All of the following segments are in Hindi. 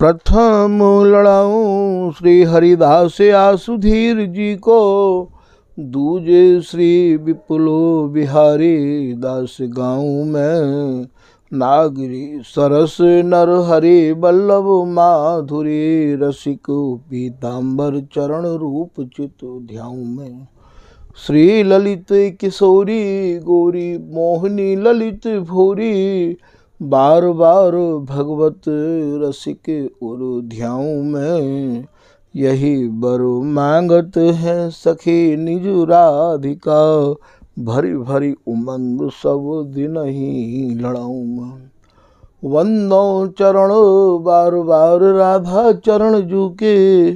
प्रथम लड़ाऊं श्री हरिदास आसुधीर जी को, दूजे श्री विपुलो बिहारी दास गाऊं मैं। नागरी सरस नर हरि बल्लभ माधुरी, रसिक पीताम्बर चरण रूप चित ध्याऊं मैं। श्री ललित किशोरी गौरी मोहिनी ललित भूरी, बार बार भगवत रसिक उर ध्याऊं मैं। यही बर मांगत है सखी निज राधिका, भरी भरी उमंग सब दिन ही लड़ाऊं मैं। वंदो चरण बार बार राधा चरण जूके,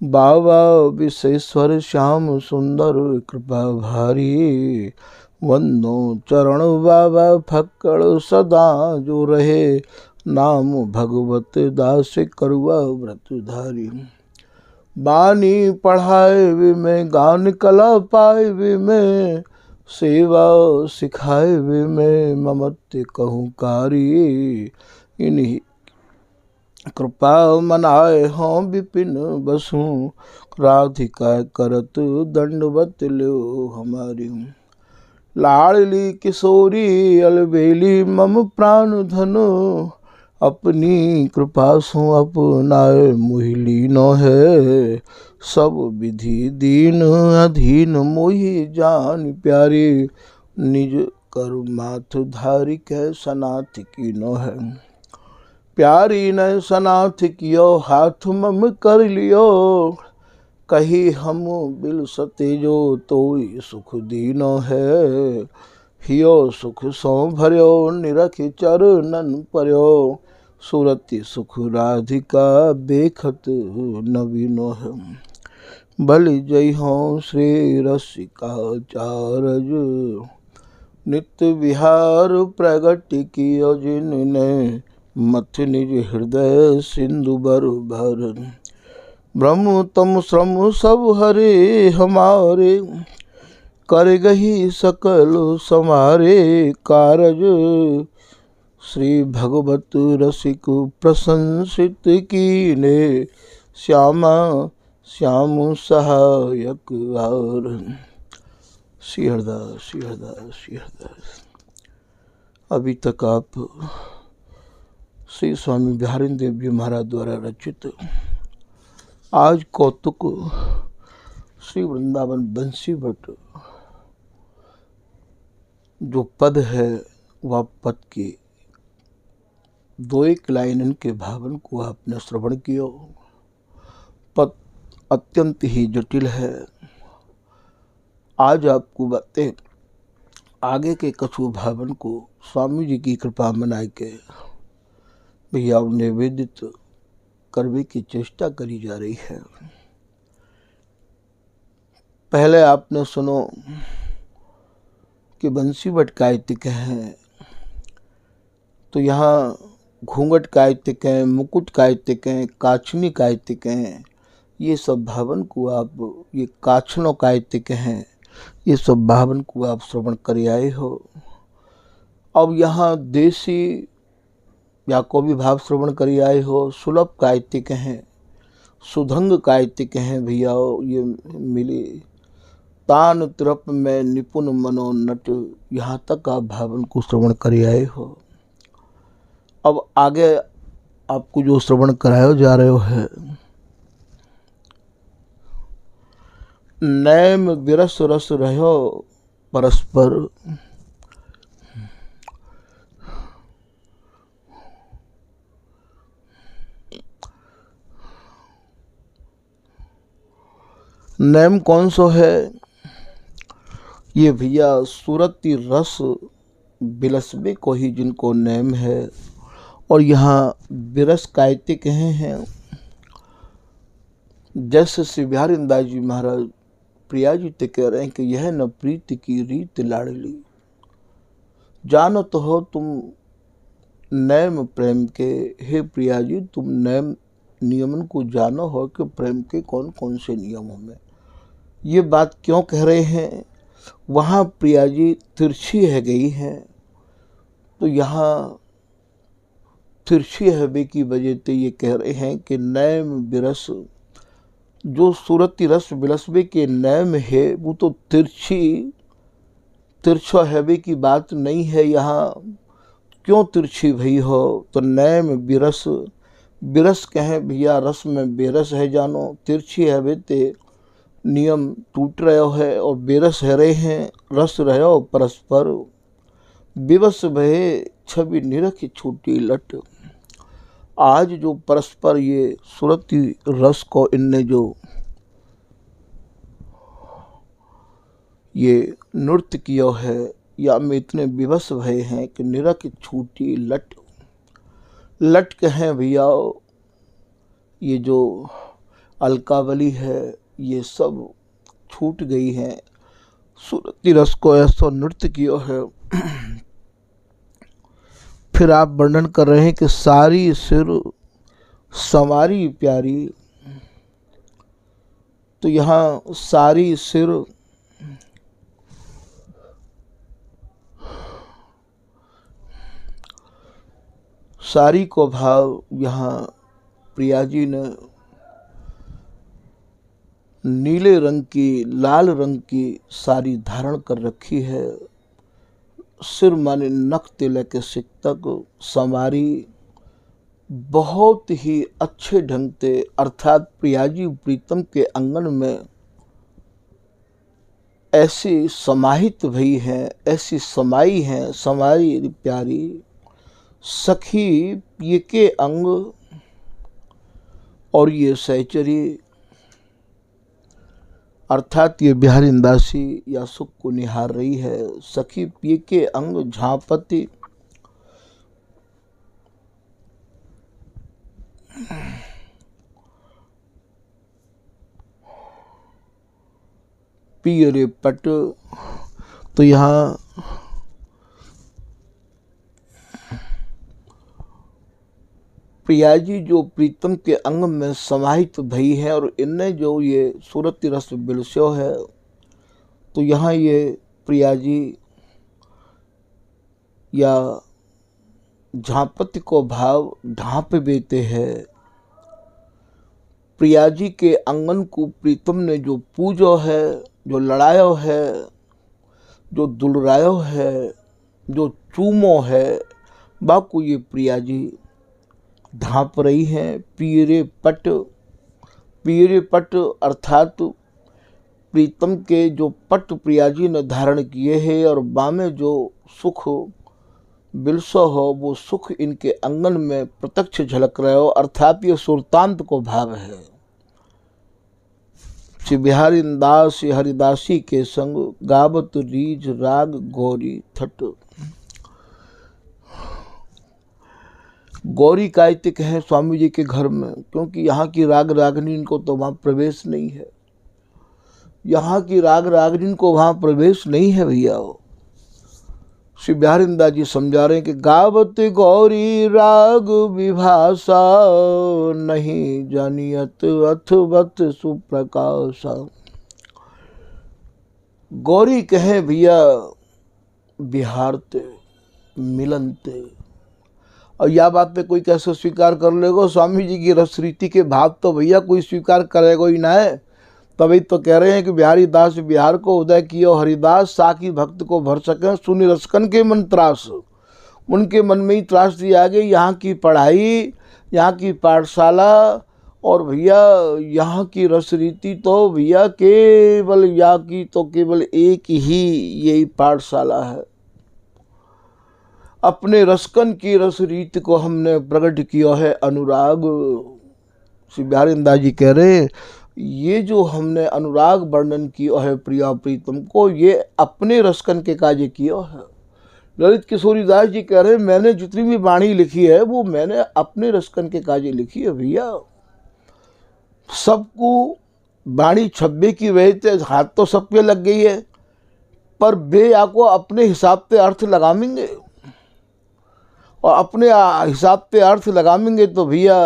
बाबा विश्वेश्वर श्याम सुंदर कृपा भारी। वंदो चरण बाबा फक्कड़ सदा जो रहे, नाम भगवत दास करुआ व्रत धारी। बानी पढ़ाए वे में गान कला पाए वे में, सेवा सिखाए वे में ममत्य कहूँ कारी। इन्हीं कृपा मनाए हों विपिन बसु, राधिका करत दंडवत लो हमारी। लाडली किशोरी अलबेली मम प्राण धनु, अपनी कृपा सु अपनाए मोहि नो है। सब विधि दीन अधीन मोहि जान प्यारी, निज कर माथ धारी कै सनाथ की नो है। प्यारी ने सनाथ कियो हाथ मम कर लियो, कही हम बिल सते जो तोई सुख दीनो है। हियो सुख सो भर्यो निरख चरणन पर्यो, सुरति सुख राधिका देखत नवीनो है। बलि जय हो श्री रसिकाचार्य, नित्य विहार प्रगट कियो जिनने, मथ निज हृदय सिंधु बर भर। ब्रह्म तम श्रम सब हरे हमारे, कर गही सकल समारे कारज। श्री भगवत रसिक प्रशंसित कीने, श्यामा श्याम सहायक आर। श्री हरदास श्री हरदास श्री हरदास। अभी तक आप श्री स्वामी बिहारिंद्र देव जी महाराज द्वारा रचित आज कौतुक श्री वृंदावन बंसी भट्ट जो पद है, वह पद के दो एक लाइन के भावन को आपने श्रवण किया। पद अत्यंत ही जटिल है। आज आपको बातें आगे के कछु भावन को स्वामी जी की कृपा मनाए के भैया निवेदित करने की चेष्टा करी जा रही है। पहले आपने सुनो कि बंसी भट्ट कायतिक हैं, तो यहाँ घूंघट कायतिक हैं, मुकुट कायतिक हैं, काछनी कायतिक हैं। ये सब भावन को आप, ये काछनो कायतिक हैं, ये सब भावन को आप श्रवण कर आए हो। अब यहाँ देसी या को भी भाव श्रवण कर आए हो। सुलभ कायतिक हैं, सुधंग कायतिक हैं भैया, ये मिली तान तरप में निपुण मनोनट, यहाँ तक आप भावन को श्रवण कर आए हो। अब आगे आपको जो श्रवण कराया जा रहे हो है, नैम विरस रस रहो परस्पर, नैम कौन सो है? ये भैया सूरती रस बिलसबे को ही जिनको नैम है। और यहाँ विरस कायतिक हैं। जैसे श्री बिहारिंदास जी महाराज प्रिया जी ते कह रहे हैं कि यह न प्रीति की रीत लाडली, जानो तो हो तुम नैम प्रेम के। हे प्रिया जी, तुम नैम नियमन को जानो हो कि प्रेम के कौन कौन से नियमों में। ये बात क्यों कह रहे हैं? वहाँ प्रिया जी तिरछी है गई हैं, तो यहाँ तिरछी हवे की वजह से ये कह रहे हैं कि नैम बिरस, जो सूरती रस बिलसबे के नैम है वो तो तिरछा हवे की बात नहीं है। यहाँ क्यों तिरछी भई हो, तो नैम बिरस, बिरस कहें भैया रस में बेरस है जानो, तिरछी हवे ते नियम टूट रहे है और बेरस है रहे हैं, रस रहो परस्पर, विवश भये छवि निरख छूटी लट। आज जो परस्पर ये सुरती रस को इनने जो ये नृत्य किया है, या में इतने विवश भये हैं कि निरख छूटी लट। लट कहें भैया ये जो अलकावली है ये सब छूट गई है। सुरती रस को ऐसा नृत्य किया है। फिर आप वर्णन कर रहे हैं कि सारी सिर संवारी प्यारी, तो यहाँ सारी सिर सारी को भाव यहाँ प्रिया जी ने नीले रंग की, लाल रंग की साड़ी धारण कर रखी है। सिर माने नख तिलक सिक तक संवारी बहुत ही अच्छे ढंग से, अर्थात प्रियाजी प्रीतम के आंगन में ऐसी समाहित भई है, ऐसी समाई है, समाई प्यारी सखी ये के अंग और ये सहचरी, अर्थात ये बिहारी दासी या सुख को निहार रही है। सखी पिए के अंग झांपति, पिय रे पट, तो यहाँ प्रियाजी जो प्रीतम के अंग में समाहित भई है और इनने जो ये सूरती रस बिलस्यो है, तो यहाँ ये प्रियाजी या झांपति को भाव ढांप देते हैं। प्रियाजी के आंगन को प्रीतम ने जो पूजो है, जो लड़ायो है, जो दुलरायो है, जो चूमो है, बाकू ये प्रियाजी ढांप रही हैं। पीरे पट, पीरे पट अर्थात प्रीतम के जो पट प्रियाजी ने धारण किए हैं और बामे जो सुख बिलसो हो वो सुख इनके अंगन में प्रत्यक्ष झलक रहे हो, अर्थात ये सुरतांत को भाव है। श्री बिहारी दास हरिदासी के संग गावत रीज राग गौरी थट। गौरी कायतिक है स्वामी जी के घर में, क्योंकि यहाँ की राग रागनी इनको तो वहाँ प्रवेश नहीं है। यहाँ की राग रागनी को वहाँ प्रवेश नहीं है भैया। श्री बिहारिंदा जी समझा रहे हैं कि गावत गौरी राग विभाषा, नहीं जानियत अथवत सुप्रकाशा। गौरी कहे भैया बिहारते मिलनते, और यह बात पे कोई कैसे स्वीकार कर लेगा। स्वामी जी की रस रीति के भाव तो भैया कोई स्वीकार करेगा ही ना है। तभी तो कह रहे हैं कि बिहारी दास बिहार को उदय कियो हरिदास, साकी भक्त को भर सके सुनि रसकन के मन त्रास। उनके मन में ही त्रास दिया गया। यहाँ की पढ़ाई, यहाँ की पाठशाला और भैया यहाँ की रस रीति तो भैया केवल यहाँ की तो केवल एक ही यही पाठशाला है। अपने रसकन की रस रीत को हमने प्रकट किया है अनुराग। श्री बिहारिंदा जी कह रहे ये जो हमने अनुराग वर्णन किया है प्रिया प्रीतम को, ये अपने रसकन के कार्य किया है। ललित किशोरी दास जी कह रहे मैंने जितनी भी वाणी लिखी है वो मैंने अपने रसकन के कार्य लिखी है भैया। सबको वाणी छब्बे की वजह से हाथ तो सबके लग गई है, पर वे आपको अपने हिसाब से अर्थ लगाएंगे और अपने हिसाब से अर्थ लगाएंगे तो भैया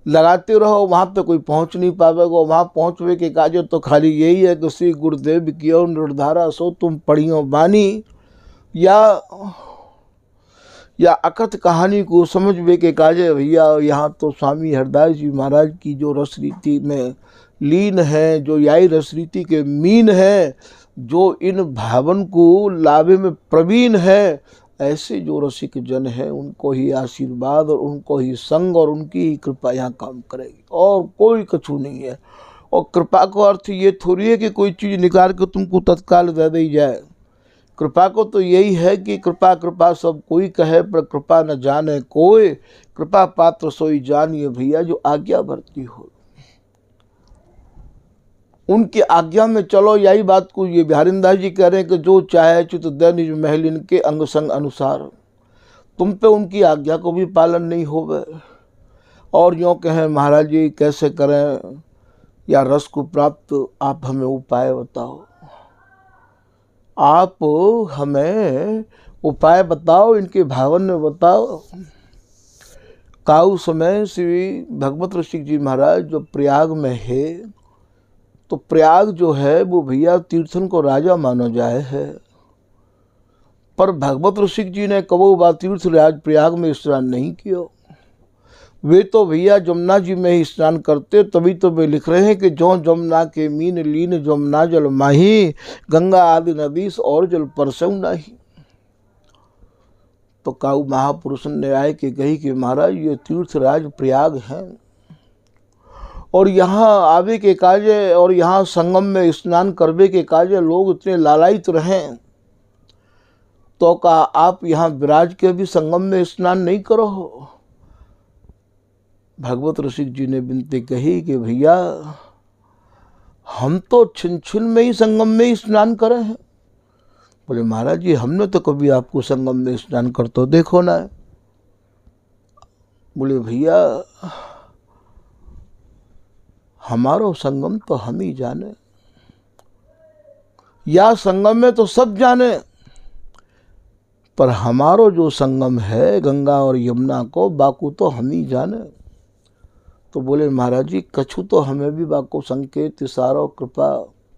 लगाते रहो, वहाँ पे कोई पहुँच नहीं पावेगा। वहाँ पहुँचवे के काज तो खाली यही है कि श्री गुरुदेव की निर्धारा सो तुम पढ़ियो बानी, या अकथ कहानी को समझ के काजे भैया यहाँ तो स्वामी हरदास जी महाराज की जो रस रीति में लीन है, जो याई रस रीति के मीन है, जो इन भावन को लाभे में प्रवीण है, ऐसे जो रसिक जन है उनको ही आशीर्वाद और उनको ही संग और उनकी ही कृपा यहाँ काम करेगी, और कोई कछु नहीं है। और कृपा को अर्थ ये थोड़ी है कि कोई चीज़ निकाल के तुमको तत्काल दे दी जाए। कृपा को तो यही है कि कृपा कृपा सब कोई कहे, पर कृपा न जाने कोई, कृपा पात्र सोई जानिए भैया जो आज्ञा भरती हो। उनकी आज्ञा में चलो। यही बात को ये बिहारिंदास जी कह रहे हैं कि जो चाहे चित दे निज महलिन के अंग संग अनुसार। तुम पे उनकी आज्ञा को भी पालन नहीं होवे। और यूँ कहें महाराज जी कैसे करें या रस को प्राप्त, आप हमें उपाय बताओ, आप हमें उपाय बताओ, इनके भावन में बताओ। काऊ समय श्री भगवत ऋषि जी महाराज जो प्रयाग में है, तो प्रयाग जो है वो भैया तीर्थन को राजा माना जाए है, पर भगवत ऋषि जी ने कबो बा तीर्थ राज प्रयाग में स्नान नहीं किया। वे तो भैया जमुना जी में ही स्नान करते, तभी तो वे लिख रहे हैं कि जो जमुना के मीन लीन जमुना जल माही, गंगा आदि नदीस और जल परसऊ नाही। तो काऊ महापुरुष ने आए कि कही कि महाराज ये तीर्थराज प्रयाग हैं, और यहाँ आवे के काजे और यहाँ संगम में स्नान करवे के काजे लोग इतने लालायित रहें, तो का आप यहाँ विराज के भी संगम में स्नान नहीं करो हो। भगवत ऋषि जी ने विनती कही कि भैया हम तो छिन छिन में ही संगम में ही स्नान करे हैं। बोले महाराज जी हमने तो कभी आपको संगम में स्नान करते देखो ना। बोले भैया हमारो संगम तो हम ही जाने, या संगम में तो सब जाने, पर हमारो जो संगम है गंगा और यमुना को, बाकू तो हम ही जाने। तो बोले महाराज जी कछु तो हमें भी बाको संकेत इशारो कृपा,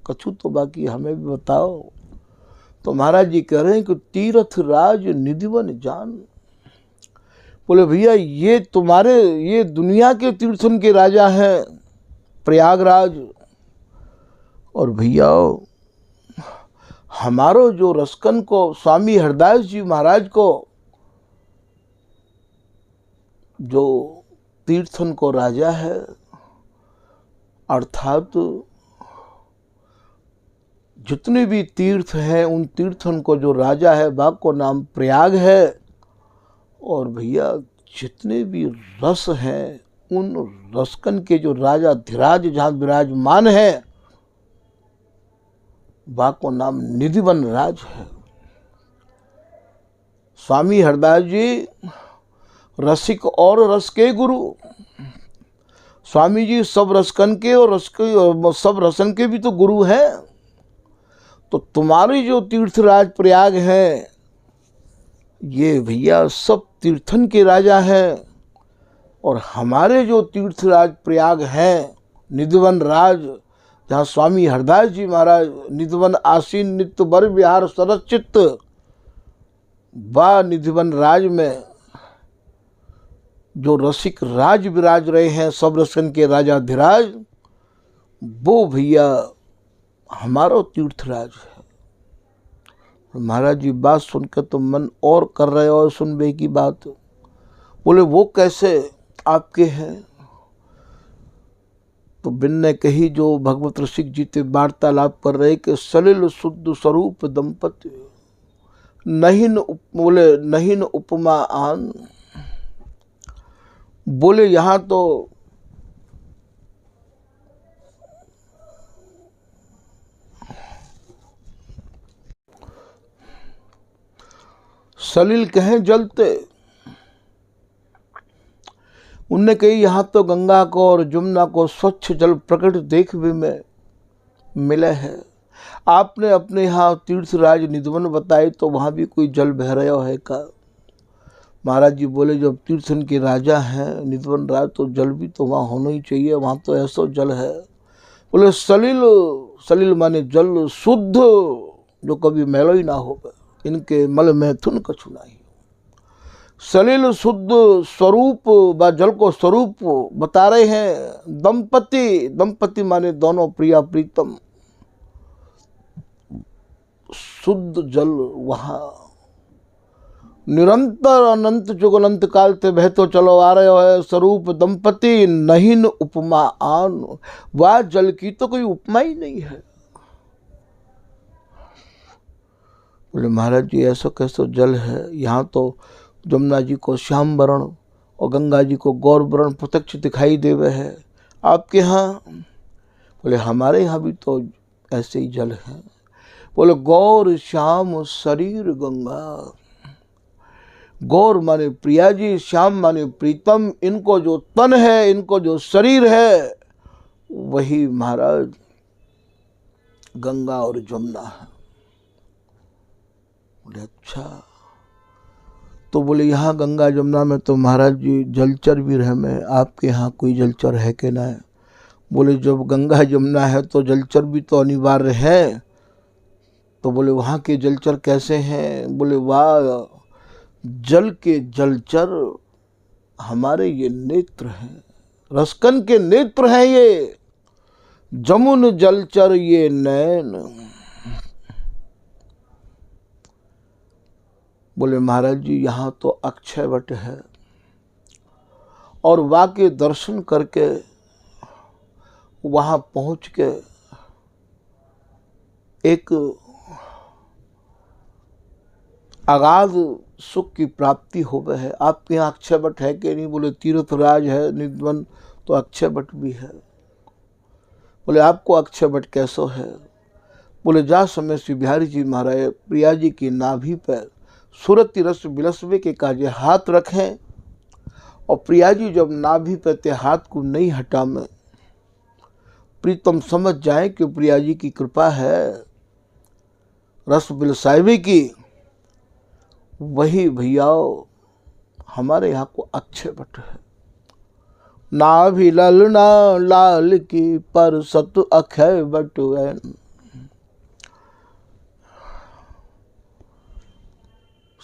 कछु तो बाकी हमें भी बताओ। तो महाराज जी कह रहे हैं कि तीर्थ राज निधिवन जान। बोले भैया ये तुम्हारे ये दुनिया के तीर्थन के राजा हैं प्रयागराज, और भैया हमारो जो रसकन को स्वामी हरदास जी महाराज को जो तीर्थन को राजा है, अर्थात जितने भी तीर्थ हैं उन तीर्थन को जो राजा है बाग को नाम प्रयाग है। और भैया जितने भी रस हैं उन रसकन के जो राजा धीराज जहाँ विराजमान है बाग को नाम निधिवन राज है। स्वामी हरदास जी रसिक और रस के गुरु, स्वामी जी सब रसकन के और रस के सब रसन के भी तो गुरु हैं। तो तुम्हारी जो तीर्थराज प्रयाग है ये भैया सब तीर्थन के राजा हैं, और हमारे जो तीर्थराज प्रयाग हैं निधिवन राज, जहाँ स्वामी हरदास जी महाराज निधिवन आसीन नित्य बर विहार सरचित्त, बा निधिवन राज में जो रसिक राज विराज रहे हैं सब रसन के राजा धीराज, वो भैया हमारा तीर्थराज है। महाराज जी बात सुनकर तो मन और कर रहे और सुनबे की बात। बोले वो कैसे आपके हैं? तो बिन ने कही जो भगवत ऋषिक जी ते वार्तालाप कर रहे कि सलिल शुद्ध स्वरूप दंपति बोले नहीन उपमा आन। बोले यहाँ तो सलिल कहें जलते, उनने कही यहाँ तो गंगा को और जमुना को स्वच्छ जल प्रकट देखने में मिले है। आपने अपने यहाँ तीर्थराज निधिवन बताए तो वहाँ भी कोई जल बह रहा है का? महाराज जी बोले जब तीर्थन के राजा हैं निधिवन राज तो जल भी तो वहाँ होना ही चाहिए, वहाँ तो ऐसा जल है। बोले सलिल, सलिल माने जल शुद्ध जो कभी मैलो ही ना हो, इनके मल में थुन कछु नहीं। सलिल शुद्ध स्वरूप व जल को स्वरूप बता रहे हैं। दंपति, दंपति माने दोनों प्रिया प्रीतम। शुद्ध जल वहाँ निरंतर अनंत जुगनंत काल से बहतो चलो आ रहे हो। स्वरूप दंपति नहीं उपमा आन, वह जल की तो कोई उपमा ही नहीं है। बोले महाराज जी ऐसा कैसा जल है, यहाँ तो जमुना जी को श्याम वर्ण और गंगा जी को गौर वर्ण प्रत्यक्ष दिखाई देवे है, आपके यहाँ? बोले हमारे यहाँ भी तो ऐसे ही जल है। बोले गौर श्याम शरीर गंगा। गौर माने प्रिया जी, श्याम माने प्रीतम। इनको जो तन है, इनको जो शरीर है, वही महाराज गंगा और जमुना है। बोले अच्छा, तो बोले यहाँ गंगा जमुना में तो महाराज जी जलचर भी रहे में, आपके यहाँ कोई जलचर है कि ना? बोले जब गंगा जमुना है तो जलचर भी तो अनिवार्य है। तो बोले वहाँ के जलचर कैसे हैं? बोले वाह, जल के जलचर हमारे ये नेत्र हैं, रसकन के नेत्र हैं ये। जमुन जलचर ये नैन। बोले महाराज जी यहाँ तो अक्षय वट है, और वहाँ के दर्शन करके वहाँ पहुँच के एक अगाध सुख की प्राप्ति हो गए है। आपके यहाँ अक्षय वट है कि नहीं? बोले तीर्थराज है निधवन, तो अक्षय वट भी है। बोले आपको अक्षय वट कैसो है? बोले जा समय श्री बिहारी जी महाराज प्रिया जी की नाभि पर सुरति रस बिलसवे के काजे हाथ रखें, और प्रिया जी जब नाभि पर ते हाथ को नहीं हटा में, प्रीतम समझ जाए कि प्रिया जी की कृपा है रस बिलसावे की। वही भैया हमारे यहाँ को अक्षय वट है। नाभि ललना लाल की पर सत अक्षय वट है।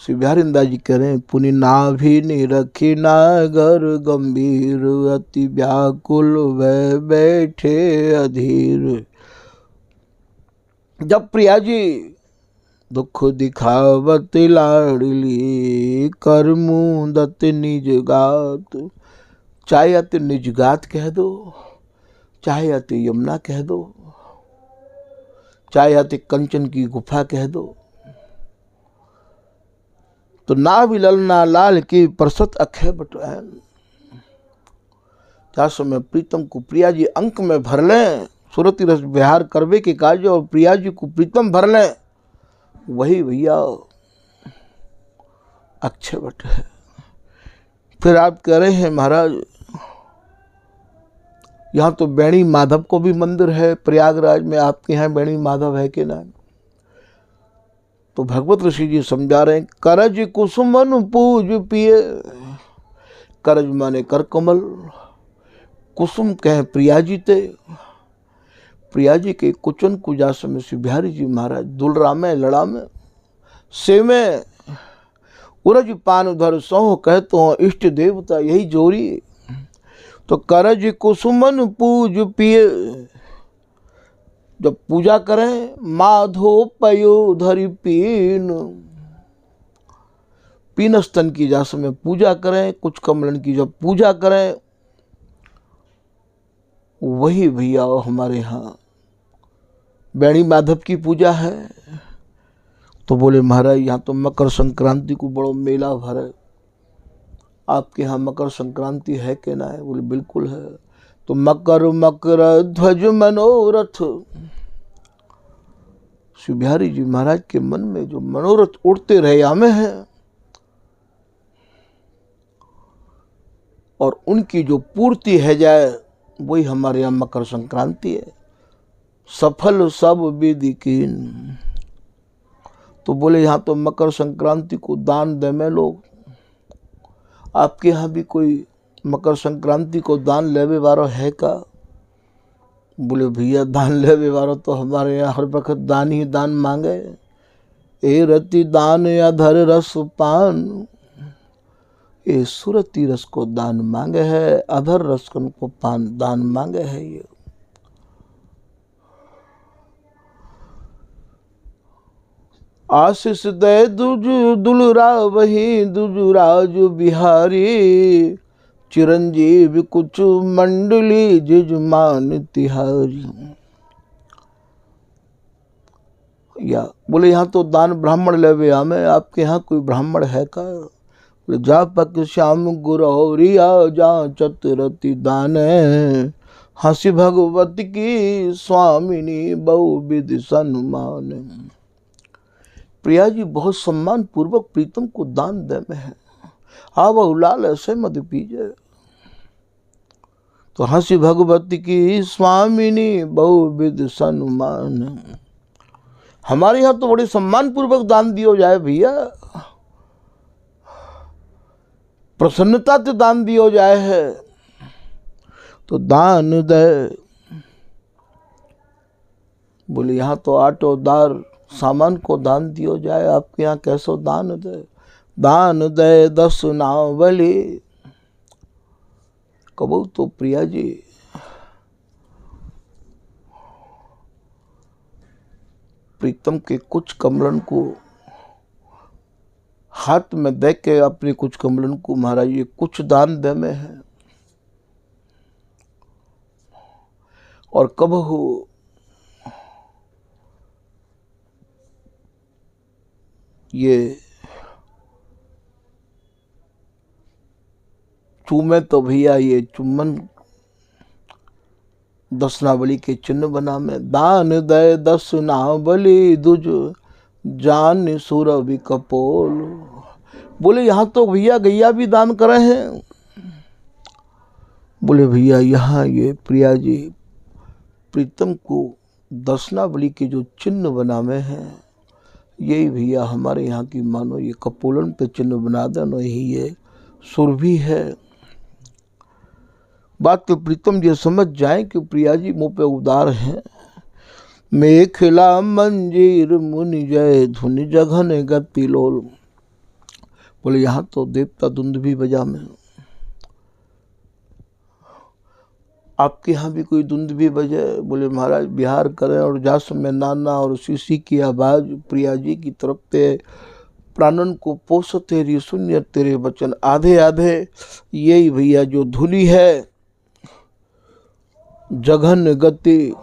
श्री बिहारिंदा जी कह रहे हैं, पुनि नाभि निरखी नागर गंभीर, अति व्याकुल वह बैठे अधीर। जब प्रिया जी दुख दिखावत लाडली, कर मुंदत निज गात। चाहे अति निज गात कह दो, चाहे अति यमुना कह दो, चाहे अति कंचन की गुफा कह दो, तो नाभि ललना लाल की परसत अक्षय वट है। चार समय प्रीतम को प्रिया जी अंक में भर लें, सुरति रस विहार करवे के कार्य, और प्रिया जी को प्रीतम भर लें, वही भैया अक्षय वट है। फिर आप कह रहे हैं महाराज यहाँ तो बेणी माधव को भी मंदिर है प्रयागराज में, आपके यहाँ बेणी माधव है कि ना? तो भगवत ऋषि जी समझा रहे हैं, करज कुसुमन पूज पिए। करज माने कर कमल, कुसुम कहे प्रिया जी ते। प्रिया जी के कुचन कुजा समय श्री बिहारी जी महाराज दुलरा में लड़ा में से में उरज पान उधर सौ कहतो इष्ट देवता यही जोरी। तो करज कुसुमन पूज पिए, जब पूजा करें माधो पयो धरि पीन। पीन स्तन की जा समय पूजा करें, कुछ कमलन की जब पूजा करें, वही भैया हमारे यहाँ बेणी माधव की पूजा है। तो बोले महाराज यहाँ तो मकर संक्रांति को बड़ो मेला भरे, आपके यहाँ मकर संक्रांति है कि ना है? बोले बिल्कुल है। तो मकर मकर ध्वज मनोरथ। श्री बिहारी जी महाराज के मन में जो मनोरथ उड़ते रहे हमें है, और उनकी जो पूर्ति है जाए, वही हमारे यहाँ मकर संक्रांति है। सफल सब विधि कीन। तो बोले यहाँ तो मकर संक्रांति को दान दे में लोग, आपके यहाँ भी कोई मकर संक्रांति को दान लेवे वारो है का? बोले भैया दान लेवे वारो तो हमारे यहाँ हर वक्त दान ही दान मांगे। ए रति दान अधर रस पान। ये सुरती रस को दान मांगे है, अधर रसकन को पान दान मांगे है। ये आशीष दे दुलरा वही दुजुराज बिहारी, चिरंजीव कुछ मंडली जजमान तिहारी। या बोले यहाँ तो दान ब्राह्मण लेवे हमें, आपके यहाँ कोई ब्राह्मण है का? जा पक श्याम गुरौरिया जा चतुरति दान, हंसी भगवती की स्वामिनी बहुविधि सम्मान। प्रिया जी बहुत सम्मान पूर्वक प्रीतम को दान दे में है। आव लाल ऐसे मत पीजे। तो हंसी भगवती की स्वामिनी बहुविधि सम्मान। हमारे यहाँ तो बड़े सम्मान पूर्वक दान दियो जाए भैया, प्रसन्नता से दान दियो जाए है। तो दान दे, बोले यहाँ तो आटो दार सामान को दान दियो जाए, आपके यहाँ कैसो दान दे? दान दे 10 नावली। कबू तो प्रिया जी प्रीतम के कुछ कमलन को हाथ में दे के अपने कुछ कमलन को महाराज ये कुछ दान दे में है। और कब हो ये चूमे तो भैया ये चुम्बन 10 नावली के चिन्ह बना में। दान दे 10 नावली दुज जान सुरभि कपोल। बोले यहाँ तो भैया गैया भी दान करे हैं। बोले भैया यहाँ ये प्रिया जी प्रीतम को 10 नावली के जो चिन्ह बनावे हैं, यही भैया हमारे यहाँ की मानो ये कपोलन पे चिन्ह बना देना, यही ये सुरभि है। बात तो प्रीतम ये समझ जाए कि प्रिया जी मुँह पे उदार हैं। मेखला मंजीर मुनि जय धुनि जघन गति लोल। बोले यहाँ तो देवता धुंध भी बजा में। आपके यहाँ भी कोई धुंध भी बजे? बोले महाराज बिहार करें और जास में नाना और शीशी की आवाज प्रिया जी की तरफ ते प्राणन को पोष तेरी शून्य तेरे वचन आधे आधे। यही भैया जो धुनी है जघन गति,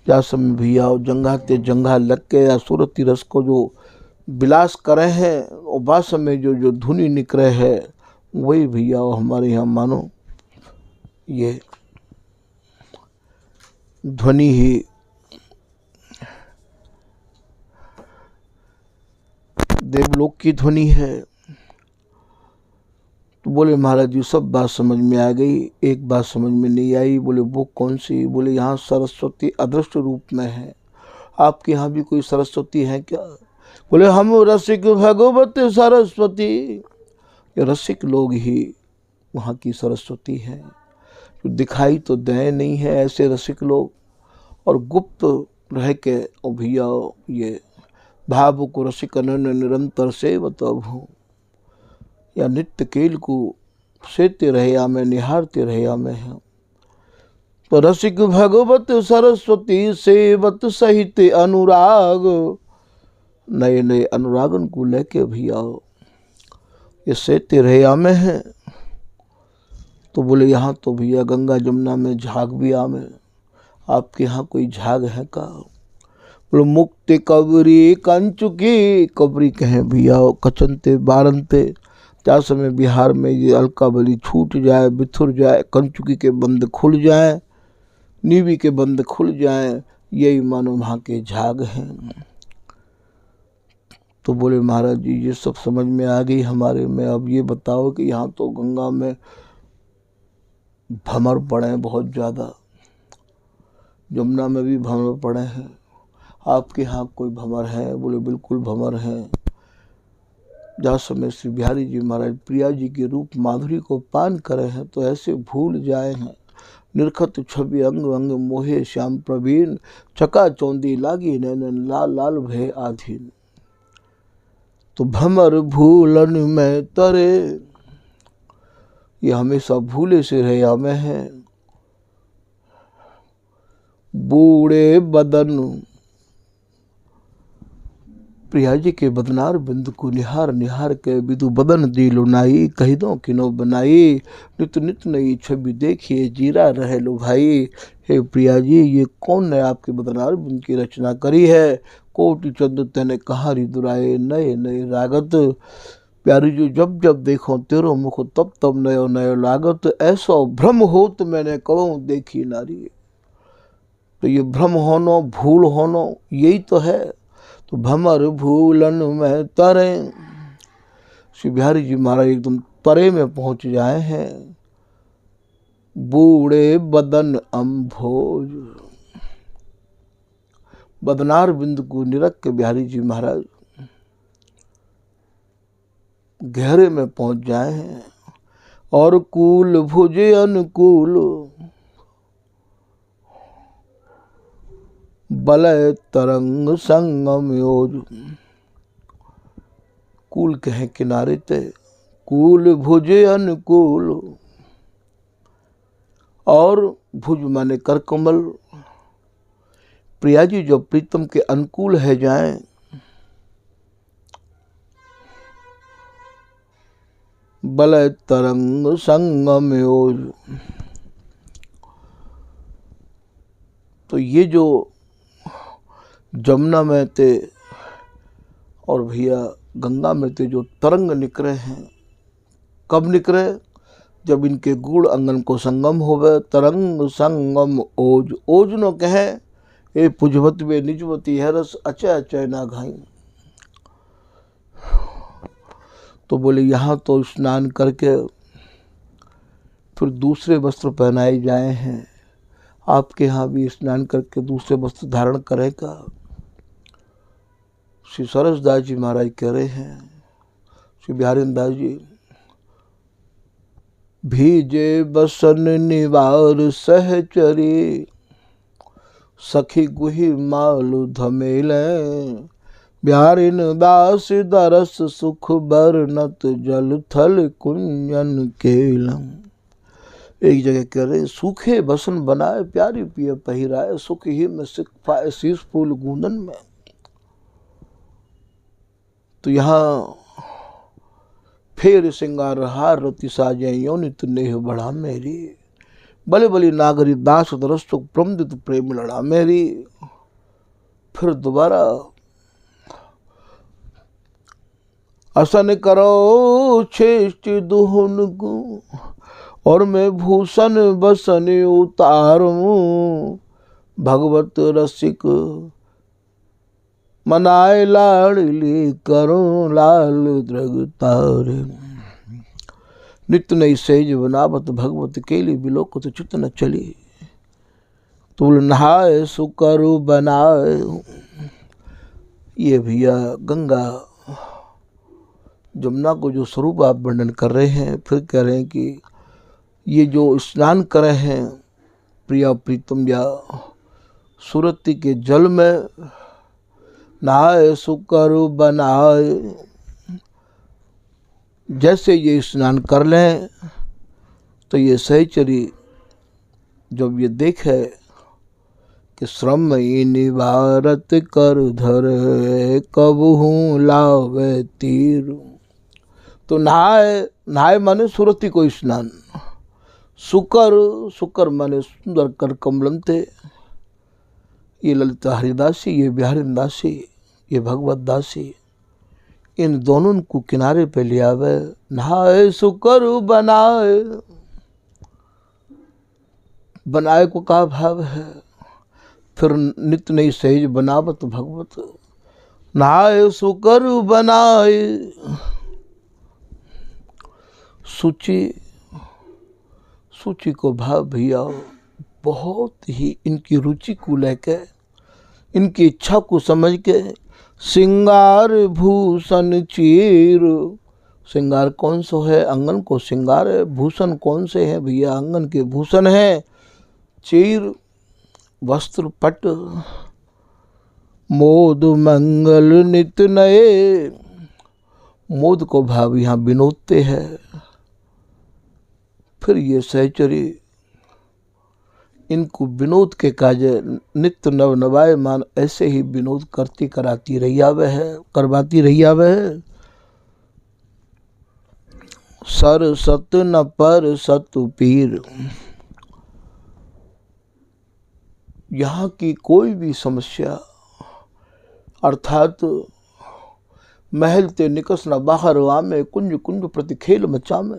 क्या समय भैया और जंगा ते जंगा लग के या सूरती रस को जो विलास करे हैं और बास में जो धुनी निकले है, वही भैया हमारे यहाँ मानो ये ध्वनि ही देवलोक की ध्वनि है। तो बोले महाराज जी सब बात समझ में आ गई, एक बात समझ में नहीं आई। बोले वो कौन सी? बोले यहाँ सरस्वती अदृष्ट रूप में है। आपके यहाँ भी कोई सरस्वती है क्या? बोले हम रसिक भगवत सरस्वती। ये रसिक लोग ही वहाँ की सरस्वती हैं, जो दिखाई तो दे नहीं है ऐसे रसिक लोग, और गुप्त रह के और भैया ये भाव को रसिक निरंतर से बताओ, या नित्य केल को सेते रहे में निहारते रहे में है। तो रसिक भगवत सरस्वती सेवत सहित अनुराग। नए नए अनुरागन को लेके भैया ये सेते रहे में है। तो बोले यहाँ तो भैया गंगा जमुना में झाग भी आमे, आपके यहाँ कोई झाग है का? बोले मुक्ति कबरी कंचुकी। कबरी कहें भैया कचनते बारनते। क्या समय बिहार में ये अलका बली छूट जाए, बिथुर जाए, कंचुकी के बंद खुल जाए, नीवी के बंद खुल जाए, यही मानो वहाँ के झाग हैं। तो बोले महाराज जी ये सब समझ में आ गई हमारे में। अब ये बताओ कि यहाँ तो गंगा में भंवर पड़े हैं बहुत ज़्यादा, जमुना में भी भंवर पड़े हैं, आपके यहाँ कोई भंवर है? बोले बिल्कुल भंवर हैं। जहाँ समय श्री बिहारी जी महाराज प्रिया जी के रूप माधुरी को पान करे हैं तो ऐसे भूल जाए हैं। निरखत छवि अंग अंग मोहे श्याम प्रवीण, चका चौंदी लागी नैनन लाल लाल भय आधीन। तो भंवर भूलन में तरे, ये हमेशा भूले से रहे हमें है। बूढ़े बदन प्रिया जी के बदनार बिंदु को निहार निहार के विदु बदन दी लुनाई, कही दो किनो बनाई, नित नित नई छवि देखिए जीरा रहे लो भाई। हे प्रिया जी, ये कौन ने आपके बदनार बिंद की रचना करी है। कोटि चंद तेने कहारी दुराए, नए नए रागत। प्यारी जी, जब जब देखो तेरो मुख तब तब नयो नयो लागत। ऐसा भ्रम हो तो मैंने कहूँ देखी नारी। तो ये भ्रम होनो भूल होनो यही तो है। तो भमर भूलन में तरे, श्री बिहारी जी महाराज एकदम तरे में पहुंच जाए हैं। बूढ़े बदन अम्भोज, बदनार बिंदु को निरख के बिहारी जी महाराज गहरे में पहुंच जाए हैं। और कूल भुजे अनुकूल, बलय तरंग संगम योज। कूल कहे किनारे ते, कूल भुजे अनुकूल, और भुज माने कर कमल। प्रिया जी जो प्रीतम के अनुकूल है जाएं, बलय तरंग संगम योज। तो ये जो जमुना में थे और भैया गंगा में थे जो तरंग निकले हैं, कब निकले, जब इनके गुड़ अंगन को संगम होवे। तरंग संगम ओज, ओज नो कहे ए पुजवत वे निजवती है रस, अचय अचय ना घाई। तो बोले यहाँ तो स्नान करके फिर दूसरे वस्त्र पहनाए जाए हैं, आपके यहाँ भी स्नान करके दूसरे वस्त्र धारण करेगा। श्री सरसदास जी महाराज कह रहे हैं, श्री बिहारी दास जी, भीजे बसन निवार सहचरी, सखी गुही मालु धमेले, बिहारिन दास दरस सुख बरनत, जल थल कुंजन केलम। एक जगह कह रहे, सूखे बसन बनाए प्यारी पिय पहिराए, सुख ही में सिख पाए शीश फूल गूंदन में। तो यहाँ फेर सिंगार हार रति साजे, योनित नेह बढ़ा मेरी, बले बली नागरी दास दरस सुख प्रमदित प्रेम लड़ा मेरी। फिर दोबारा असन करो छेष्ट दुहुन को, और मैं भूषण बसन उतारूं, भगवत रसिक मनाए लाडली करूं, लाल द्रग तारे। नित्य नई सेज बनावत, भगवत केली बिलोकुत चित न चली, तुल नहाए सुकरु बनाए। ये भैया गंगा जमुना को जो स्वरूप आप वर्णन कर रहे हैं, फिर कह रहे हैं कि ये जो स्नान करे हैं प्रिया प्रीतम या सुरती के जल में, नहाए सुकरु बनाए। जैसे ये स्नान कर लें तो ये सहचरी जब ये देखे कि श्रम निवारत कर धर, कबहू लावे तीर। तो नहाए, नहाए माने सुरती को स्नान, सुकर, सुकर माने सुंदर कर कमलम थे। ये ललिता हरिदासी, ये बिहारी दासी, ये भगवत दासी, इन दोनों को किनारे पे ले आवे। नहाए सुकर बनाए, बनाए को का भाव है। फिर नित्य नई सहज बनावत भगवत, नहाए सुकर बनाए। सूची, सूची को भाव भैया बहुत ही इनकी रुचि को लेके, इनकी इच्छा को समझ के, सिंगार भूषण चीर। सिंगार कौन सा है, अंगन को सिंगार है। भूषण कौन से हैं भैया, अंगन के भूषण हैं। चीर वस्त्र पट, मोद मंगल नित नए। मोद को भाव यहाँ विनोदते हैं। फिर ये सहचरी इनको विनोद के काजे नित्य नव नवाय मान ऐसे ही विनोद करती कराती रही आवे है, करवाती रही आवे है। सर सत न पर सत पीर, यहाँ की कोई भी समस्या अर्थात महल ते निकस न बाहर आमे, कुंज कुंज प्रति खेल मचामे,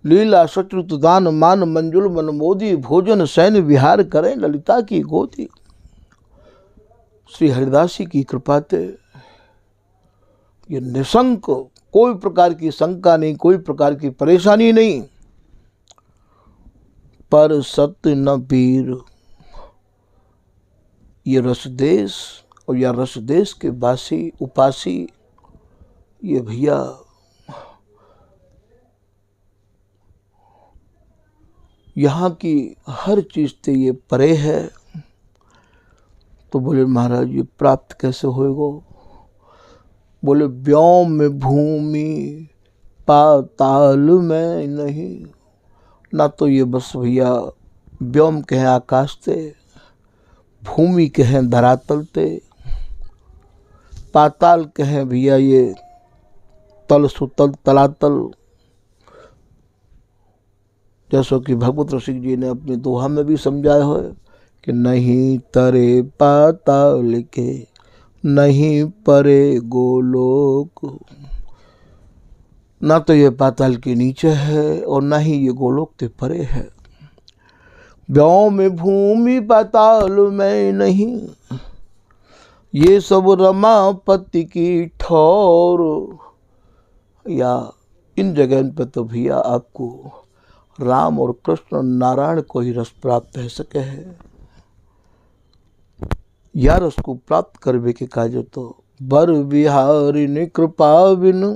लीला सचरुत दान मान मंजुल मन मोदी, भोजन सैन विहार करें ललिता की गोदी। श्री हरिदास जी की कृपा ते ये निशंक, कोई प्रकार की शंका नहीं, कोई प्रकार की परेशानी नहीं। पर सत्य न पीर, ये रसदेश और या रसदेश के वासी उपासी ये भैया यहाँ की हर चीज से ये परे है। तो बोले महाराज ये प्राप्त कैसे होएगो? बोले व्योम में भूमि पाताल में नहीं, ना तो ये बस भैया व्योम कहें आकाश ते, भूमि कहें धरातल ते, पाताल कहें भैया ये तल सुतल तलातल। जैसो कि भगवत रसिक जी ने अपनी दोहा में भी समझाया है कि नहीं तरे पाताल के, नहीं परे गोलोक। ना तो ये पाताल के नीचे है और ना ही ये गोलोक ते परे है। व्योम में भूमि पाताल में नहीं, ये सब रमापति की ठौर। या इन जगह पे तो भैया आपको राम और कृष्ण नारायण को ही रस प्राप्त हो सके है। या रस को प्राप्त करवे के काजे तो बर बिहारी ने कृपा बिनु,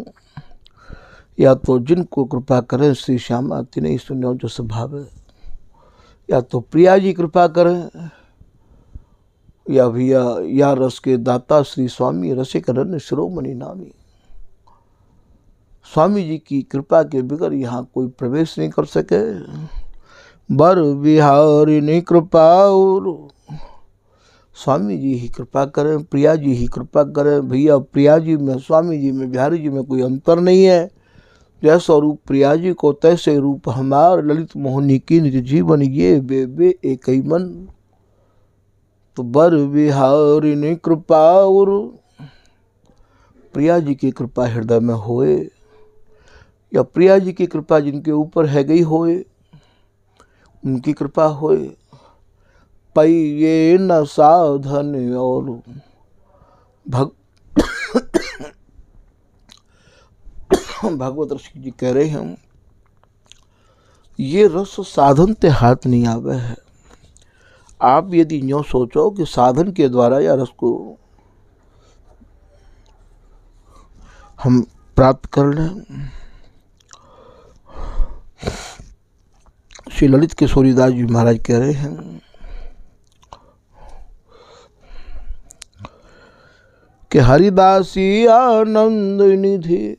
या तो जिनको कृपा करें श्री श्यामा तिन्हें सुनो जो स्वभाव है। या तो प्रिया जी कृपा करें, या भैया या रस के दाता श्री स्वामी रसिक रन शिरोमणि नामी। स्वामी जी की कृपा के बगैर यहाँ कोई प्रवेश नहीं कर सके। बर बिहारी ने कृपा, और स्वामी जी ही कृपा करें, प्रिया जी ही कृपा करें। भैया प्रिया जी में स्वामी जी में बिहारी जी में कोई अंतर नहीं है। जैसा रूप प्रिया जी को तैसे रूप हमार, ललित मोहनी की निज जीवन ये बे एक ही मन। तो बर बिहारी ने कृपा, और प्रिया जी की कृपा हृदय में होए, या प्रिया जी की कृपा जिनके ऊपर है गई होए, उनकी कृपा होए। पई ये न साधन और भागवत ऋषि जी कह रहे हैं ये रस साधन ते हाथ नहीं आवे है। आप यदि यूं सोचो कि साधन के द्वारा या रस को हम प्राप्त कर लें। श्री ललित किशोरीदास जी महाराज कह रहे हैं कि हरिदासी आनंद निधि,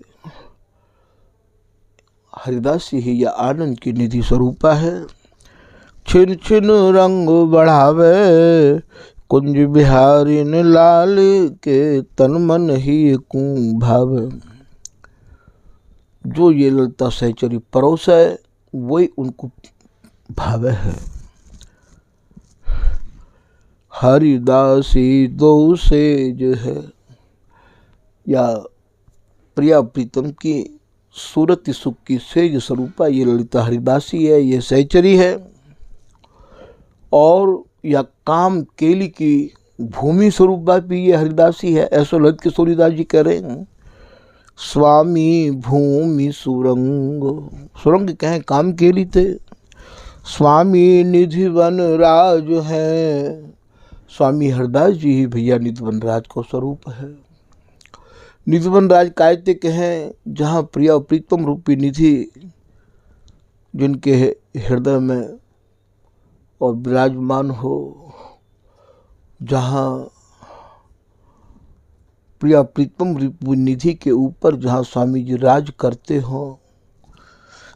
हरिदासी ही या आनंद की निधि स्वरूपा है। छिन छिन रंग बढ़ावे, कुंज बिहारी ने लाल के तन मन ही कू भावे। जो ये ललता सहचरी परोस है वही उनको भावे है। हरिदासी दो सेज है, या प्रिया प्रीतम की सूरत सुख की सेज स्वरूपा ये ललिता हरिदासी है, ये सहचरी है। और या काम केली की भूमि स्वरूपा भी ये हरिदासी है। ऐसा ललित किशोरीदास जी कह रहे हैं स्वामी भूमि सुरंग, सुरंग कहें काम केली थे। स्वामी निधि वन राज है, स्वामी हरिदास जी ही भैया निधि वन राज को स्वरूप है। निधि वन राज कायते कहें जहाँ प्रिया प्रीतम रूपी निधि जिनके हृदय में और विराजमान हो, जहाँ प्रिया प्रीतम निधि के ऊपर जहाँ स्वामी जी राज करते हो,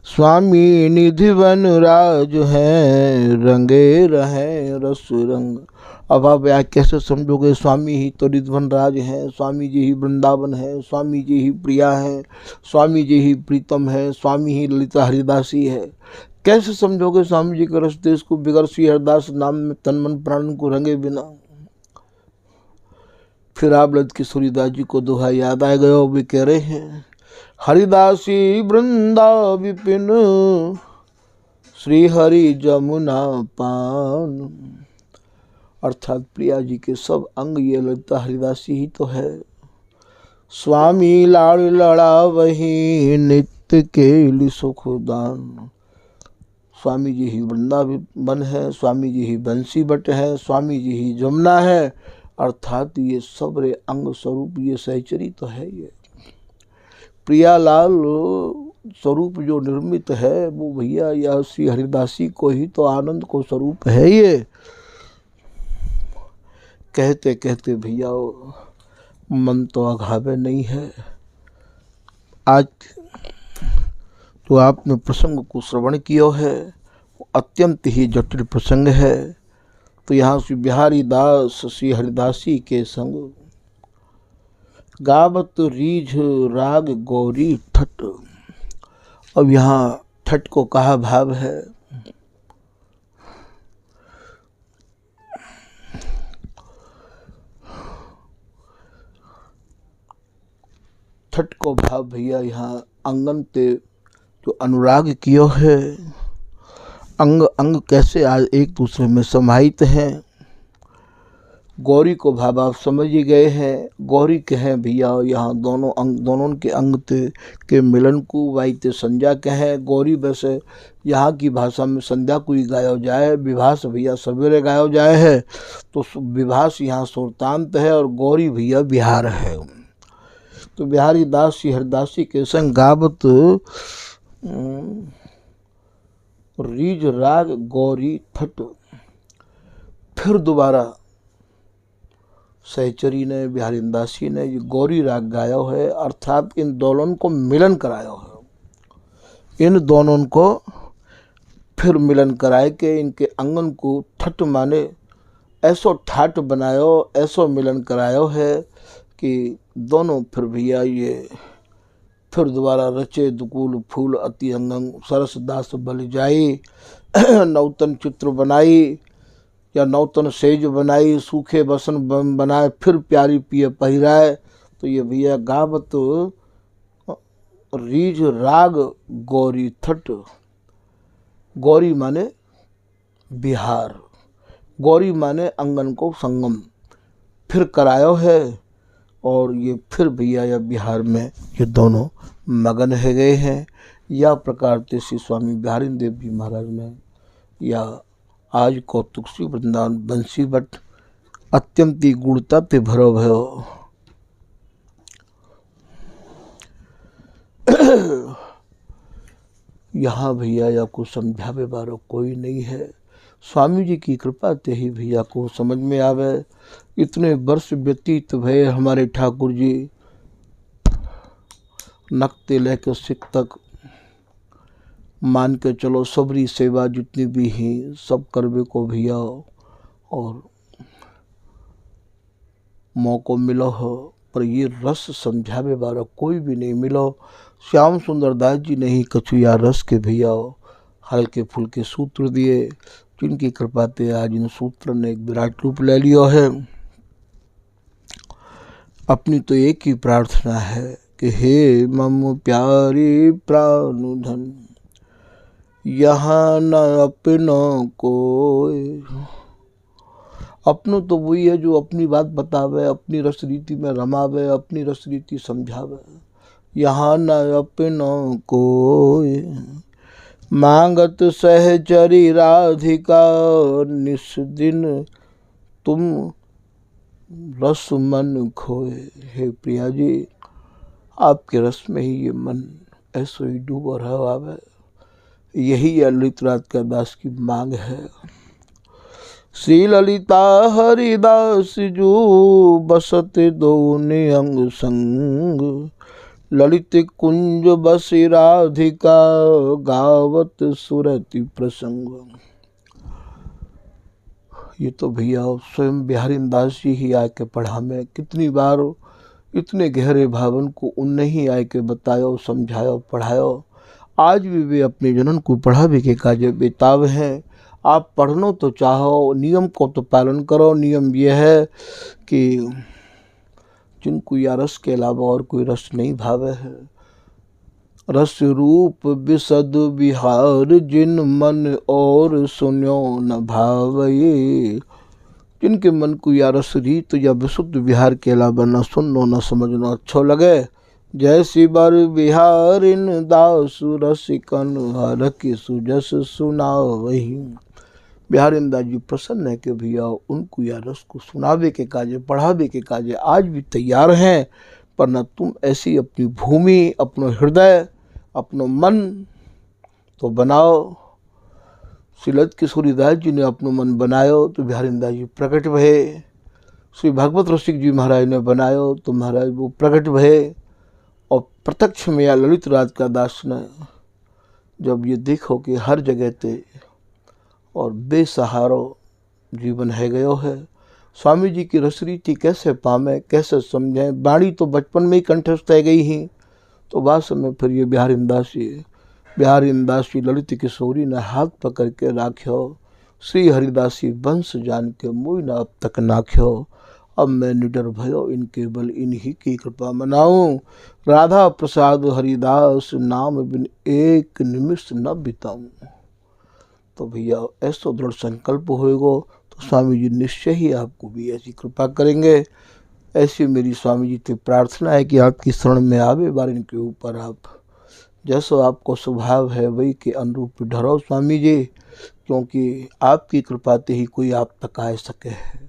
स्वामी निधिवन राज हैं, रंगे रहे रस रंग। अब आप यहाँ कैसे समझोगे? स्वामी ही तो निधिवन राज हैं, स्वामी जी ही वृंदावन है, स्वामी जी ही प्रिया हैं, स्वामी जी ही प्रीतम है, स्वामी ही ललिता हरिदासी है। कैसे समझोगे स्वामी जी के रस देश को बिगर श्री हरिदास नाम में तन मन प्राण को रंगे बिना? फिर आप ललित किशोरी दास जी को दोहा याद आ गया, वे कह रहे हैं हरिदासी वृंदा विपिन, श्री हरि जमुना पान। अर्थात प्रिया जी के सब अंग ये ललिता हरिदासी ही तो है। स्वामी लाड़ लड़ा वही नित्य के सुखदान। स्वामी जी ही वृंदावन है, स्वामी जी ही बंसी बट है, स्वामी जी ही जमुना है। अर्थात ये सबरे अंग स्वरूप ये सहचरी तो है। ये प्रियालाल स्वरूप जो निर्मित है वो भैया यह श्री हरिदासी को ही तो आनंद को स्वरूप है। ये कहते कहते भैया मन तो अघावे नहीं है। आज तो आपने प्रसंग को श्रवण किया है, अत्यंत ही जटिल प्रसंग है। तो यहाँ श्री बिहारी दास श्री हरिदासी के संग गावत रीझ राग गौरी ठट। अब यहाँ ठट को कहा भाव है, ठट को भाव भैया यहाँ अंगन ते जो अनुराग कियो है। अंग अंग कैसे आज एक दूसरे में समाहित हैं। गौरी को भाव आप समझ ही गए हैं। गौरी के हैं भैया यहाँ दोनों अंग, दोनों के अंग के मिलन को वाइते संध्या के हैं। गौरी वैसे यहाँ की भाषा में संध्या को ही गाया जाए, विभास भैया सवेरे गाया जाए है। तो विभास यहाँ सुरतांत है और गौरी भैया बिहार है। तो बिहारी दास श्री हरिदासी के संग गावत रीझ राग गौरी ठट। फिर दोबारा सहचरी ने बिहारी दासी ने ये गौरी राग गाया है। अर्थात इन दोनों को मिलन कराया है। इन दोनों को फिर मिलन कराए के इनके अंगन को ठट माने ऐसो ठाट बनायो, ऐसो मिलन करायो है कि दोनों फिर भैया ये फिर दोबारा रचे दुकूल फूल अति अंगंग सरस दास बल जाई। नौतन चित्र बनाई या नौतन सेज बनाई, सूखे बसन बनाए, फिर प्यारी पिए पहिराए। तो ये भैया गावत रीझ राग गौरी ठट। गौरी माने बिहार, गौरी माने अंगन को संगम फिर करायो है। और ये फिर भैया या बिहार में ये दोनों मगन है गए हैं। या प्रकार से श्री स्वामी बिहारी देव जी महाराज ने या आज कौतुक श्री वृंदावन बंसी बट अत्यंत ही गुणता ते भरो भयो। यहाँ भैया या को समझावे बारो कोई नहीं है। स्वामी जी की कृपा ते ही भैया को समझ में आवे। इतने वर्ष व्यतीत भये हमारे ठाकुर जी नकते लेकर सिख तक मान के चलो सबरी सेवा जितनी भी ही सब करवे को भैया और मौको मिलो हो। पर ये रस समझावे वाला कोई भी नहीं मिलो। श्याम सुंदर दास जी ने ही कछुआ रस के भैया हल्के फुल्के सूत्र दिए, जिनकी कृपा से आज इन सूत्र ने एक विराट रूप ले लिया है। अपनी तो एक ही प्रार्थना है कि हे मम प्यारी प्राणधन, यहाँ न अपनों को। अपनों तो वही है जो अपनी बात बतावे, अपनी रस रीति में रमावे, अपनी रस रीति समझावे। यहाँ न अपनों को मांगत सहचरी राधिका, निस दिन तुम रस मन खोए। हे प्रिया जी, आपके रस में ही ये मन ऐसो ही डूबा रहा है। यही ललित रात का दास की मांग है। श्री ललिता हरिदास जो बसत दोने अंग संग, ललित कुंज बसी राधिका गावत सुरति प्रसंग। ये तो भैया स्वयं बिहारी दास जी ही आके पढ़ा में, कितनी बार इतने गहरे भावन को उनने ही आके बतायो, समझायो, पढ़ायो। आज भी वे अपने जनन को पढ़ावे के काजे बेताब हैं। आप पढ़नो तो चाहो, नियम को तो पालन करो। नियम यह है कि जिनको या रस के अलावा और कोई रस नहीं भावे है, रस रूप विशद विहार जिन मन और सुन्यो न भावये। जिनके मन को या रस रीत या विशुद्ध विहार के अलावा न सुननो न समझनो अच्छो लगे, जैसी बर विहारिन दासु रसिकन हर की सुजस सुना वही। बिहारिन दास जी प्रसन्न है कि भैया उनको या रस को सुनावे के काजे, पढ़ावे के काजे आज भी तैयार हैं। पर न तुम ऐसी अपनी भूमि, अपनो हृदय, अपनो मन तो बनाओ। श्री ललित किशोरी दास जी ने अपनो मन बनायो तो बिहारिन दास जी प्रकट भये। श्री भागवत रसिक जी महाराज ने बनायो तो महाराज वो प्रकट भये। और प्रत्यक्ष में या ललित राज का दास ने जब ये देखो कि हर जगह ते और बेसहारो जीवन है गयो है, स्वामी जी की रसरीति कैसे पामे, कैसे समझें। बाणी तो बचपन में ही कंठस्थ है गई ही, तो वास्तव में फिर ये बिहारिन दास जी ललित किशोरी ने हाथ पकड़ के राख्यो। श्री हरिदासी वंश जान के मुई न अब तक नाख्यो। अब मैं निडर भयो इन केवल इन्हीं की कृपा मनाऊं। राधा प्रसाद हरिदास नाम बिन एक निमिष न बिताऊं। तो भैया ऐसा दृढ़ संकल्प होएगो तो स्वामी जी निश्चय ही आपको भी ऐसी कृपा करेंगे। ऐसी मेरी स्वामी जी से प्रार्थना है कि आपकी शरण में आवे बार इनके ऊपर आप जैसो आपको स्वभाव है वही के अनुरूप ढरो स्वामी जी, क्योंकि आपकी कृपा से ही कोई आप तक आ सके है।